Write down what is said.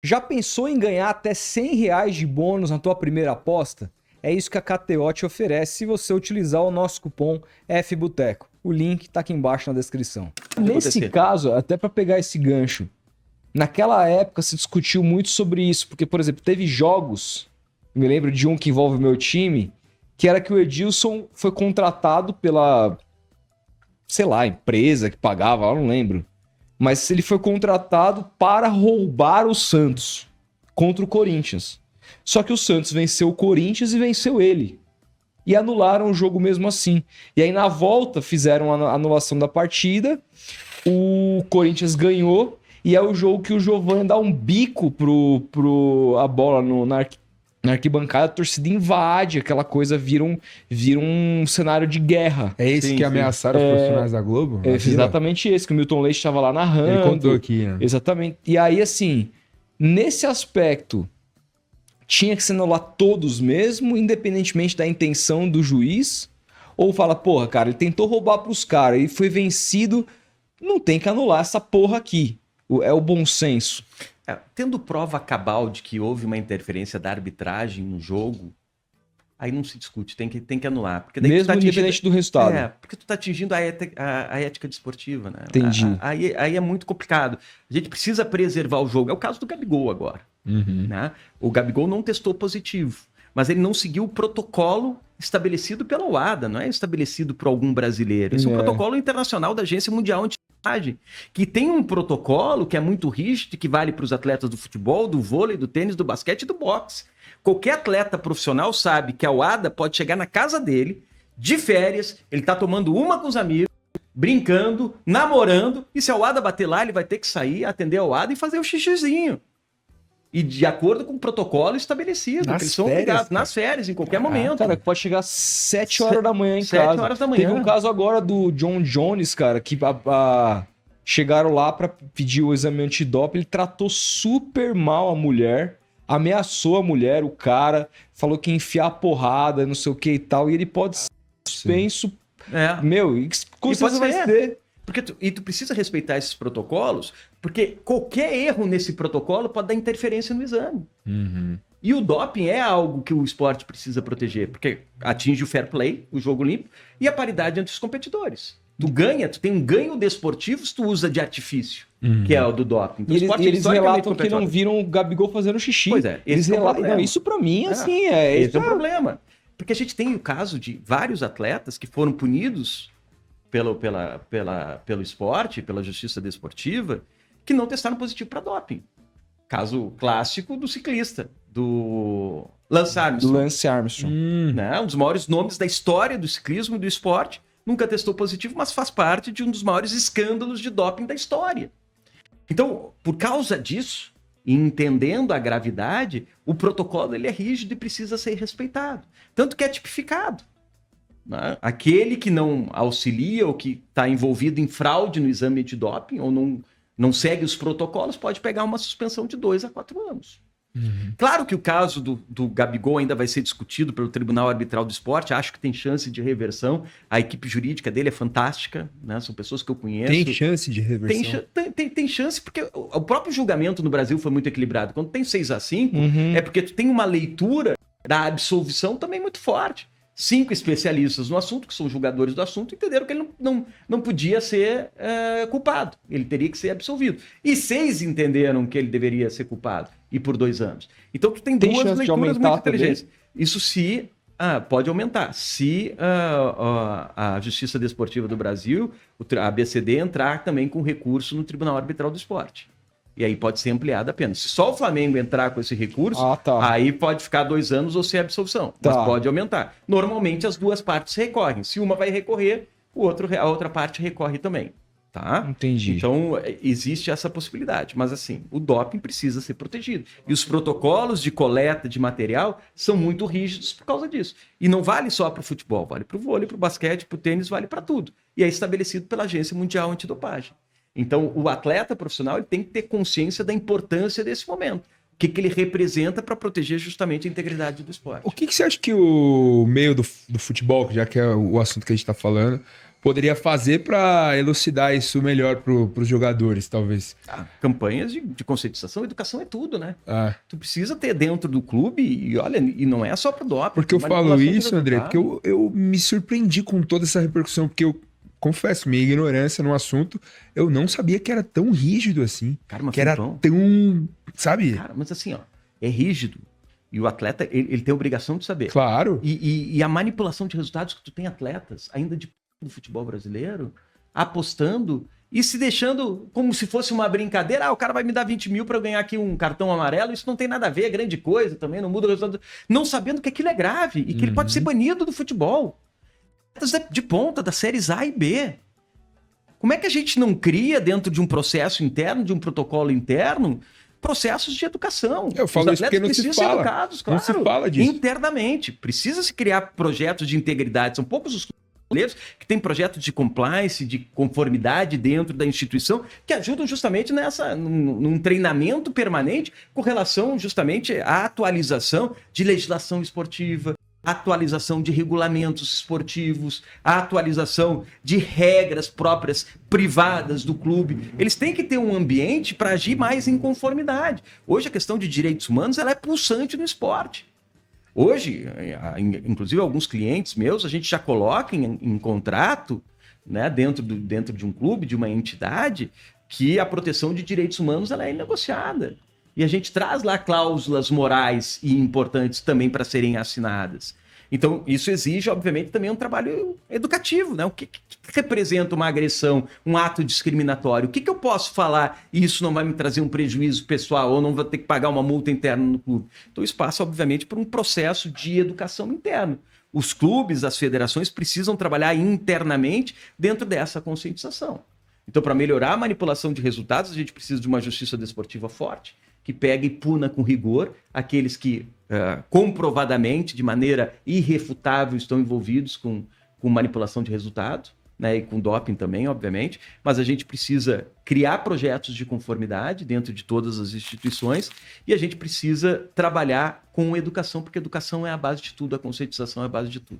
Já pensou em ganhar até R$ 100 de bônus na tua primeira aposta? É isso que a KTO te oferece se você utilizar o nosso cupom FBUTECO. O link tá aqui embaixo na descrição. Nesse caso, até para pegar esse gancho, naquela época se discutiu muito sobre isso, porque, por exemplo, teve jogos, me lembro de um que envolve o meu time, que era que o Edilson foi contratado pela, sei lá, empresa que pagava, eu não lembro. Mas ele foi contratado para roubar o Santos contra o Corinthians. Só que o Santos venceu o Corinthians e venceu ele. E anularam o jogo mesmo assim. E aí na volta fizeram a anulação da partida, o Corinthians ganhou, e é o jogo que o Giovani dá um bico a bola na arquibancada, a torcida invade, aquela coisa vira um cenário de guerra. É esse que ameaçaram os profissionais da Globo? É exatamente esse, que o Milton Leite estava lá narrando. Ele contou aqui, né? Exatamente. E aí, assim, nesse aspecto, tinha que se anular todos mesmo, independentemente da intenção do juiz? Ou fala, porra, cara, ele tentou roubar pros caras e foi vencido, não tem que anular essa porra aqui. É o bom senso. Tendo prova cabal de que houve uma interferência da arbitragem no jogo, aí não se discute, tem que anular. Porque daí mesmo independente do resultado. Porque tu tá atingindo a ética desportiva, né? Entendi. Aí é muito complicado. A gente precisa preservar o jogo. É o caso do Gabigol agora. Né? O Gabigol não testou positivo, mas ele não seguiu o protocolo estabelecido pela UADA, não é estabelecido por algum brasileiro. Esse é um protocolo internacional da Agência Mundial Antidopagem, que tem um protocolo que é muito rígido, que vale para os atletas do futebol, do vôlei, do tênis, do basquete e do boxe. Qualquer atleta profissional sabe que a UADA pode chegar na casa dele, de férias, ele tá tomando uma com os amigos, brincando, namorando, e se a UADA bater lá, ele vai ter que sair, atender a UADA e fazer o xixizinho. E de acordo com o protocolo estabelecido, que eles são obrigados nas férias, em qualquer momento. Cara, pode chegar às 7 horas da manhã em 7 casa. horas da manhã. Teve um caso agora do John Jones, cara, que chegaram lá pra pedir o exame antidoping, ele tratou super mal a mulher, ameaçou a mulher, o cara, falou que ia enfiar a porrada, não sei o que e tal, e ele pode ser suspenso. Meu, com certeza vai ser. Porque tu precisa respeitar esses protocolos, porque qualquer erro nesse protocolo pode dar interferência no exame. E o doping é algo que o esporte precisa proteger, porque atinge o fair play, o jogo limpo, e a paridade entre os competidores. Tu tem um ganho desportivo se tu usa de artifício, que é o do doping. Então, e eles relatam que não viram o Gabigol fazendo xixi. Pois é, isso pra mim, assim, esse é o problema. Porque a gente tem o caso de vários atletas que foram punidos pelo esporte, pela justiça desportiva, que não testaram positivo para doping. Caso clássico do ciclista, do Lance Armstrong. Né? Um dos maiores nomes da história do ciclismo e do esporte, nunca testou positivo, mas faz parte de um dos maiores escândalos de doping da história. Então, por causa disso, e entendendo a gravidade, o protocolo ele é rígido e precisa ser respeitado. Tanto que é tipificado. Né? Aquele que não auxilia ou que está envolvido em fraude no exame antidoping ou não segue os protocolos pode pegar uma suspensão de 2 a 4 anos. Claro que o caso do Gabigol ainda vai ser discutido pelo Tribunal Arbitral do Esporte, acho que tem chance de reversão, a equipe jurídica dele é fantástica, né? São pessoas que eu conheço. Tem chance de reversão? Tem chance, porque o próprio julgamento no Brasil foi muito equilibrado. Quando tem 6-5, é porque tu tem uma leitura da absolvição também muito forte. 5 especialistas no assunto, que são julgadores do assunto, entenderam que ele não podia ser culpado. Ele teria que ser absolvido. E 6 entenderam que ele deveria ser culpado. E por 2 anos. Então, tu tem duas leituras muito inteligentes. Isso pode aumentar. Se a Justiça Desportiva do Brasil, a ABCD, entrar também com recurso no Tribunal Arbitral do Esporte. E aí pode ser ampliada a pena. Se só o Flamengo entrar com esse recurso, aí pode ficar 2 anos ou ser absolvição. Mas pode aumentar. Normalmente as duas partes recorrem. Se uma vai recorrer, a outra parte recorre também. Tá? Entendi. Então, existe essa possibilidade. Mas assim, o doping precisa ser protegido. E os protocolos de coleta de material são muito rígidos por causa disso. E não vale só para o futebol, vale para o vôlei, para o basquete, para o tênis, vale para tudo. E é estabelecido pela Agência Mundial Antidopagem. Então, o atleta profissional ele tem que ter consciência da importância desse momento. O que ele representa para proteger justamente a integridade do esporte. O que você acha que o meio do futebol, já que é o assunto que a gente está falando, poderia fazer para elucidar isso melhor para os jogadores, talvez? Campanhas de conscientização, educação é tudo, né? Tu precisa ter dentro do clube, e olha, e não é só pro doping. Porque eu falo isso, André, porque eu me surpreendi com toda essa repercussão, porque eu confesso, minha ignorância no assunto, eu não sabia que era tão rígido assim. Cara, mas que era tão, sabe? Cara, mas assim, ó, é rígido. E o atleta, ele tem a obrigação de saber. Claro. E a manipulação de resultados que tu tem atletas, ainda do futebol brasileiro, apostando e se deixando como se fosse uma brincadeira. O cara vai me dar 20 mil para eu ganhar aqui um cartão amarelo. Isso não tem nada a ver, é grande coisa também, não muda o resultado. Não sabendo que aquilo é grave e que ele pode ser banido do futebol. De ponta, das séries A e B. Como é que a gente não cria dentro de um processo interno, de um protocolo interno, processos de educação? Eu falo isso porque não se fala. Educados, claro, não se fala disso. Internamente. Precisa se criar projetos de integridade. São poucos os brasileiros que têm projetos de compliance, de conformidade dentro da instituição, que ajudam justamente num treinamento permanente com relação justamente à atualização de legislação esportiva, atualização de regulamentos esportivos, a atualização de regras próprias privadas do clube. Eles têm que ter um ambiente para agir mais em conformidade. Hoje a questão de direitos humanos ela é pulsante no esporte. Hoje, inclusive alguns clientes meus, a gente já coloca em contrato, né, dentro de um clube, de uma entidade, que a proteção de direitos humanos ela é inegociada. E a gente traz lá cláusulas morais e importantes também para serem assinadas. Então, isso exige, obviamente, também um trabalho educativo, né? O que representa uma agressão, um ato discriminatório? O que eu posso falar e isso não vai me trazer um prejuízo pessoal ou não vou ter que pagar uma multa interna no clube? Então, isso passa, obviamente, por um processo de educação interna. Os clubes, as federações precisam trabalhar internamente dentro dessa conscientização. Então, para melhorar a manipulação de resultados, a gente precisa de uma justiça desportiva forte, que pega e puna com rigor aqueles que comprovadamente, de maneira irrefutável, estão envolvidos com manipulação de resultado, né, e com doping também, obviamente, mas a gente precisa criar projetos de conformidade dentro de todas as instituições e a gente precisa trabalhar com educação, porque educação é a base de tudo, a conscientização é a base de tudo.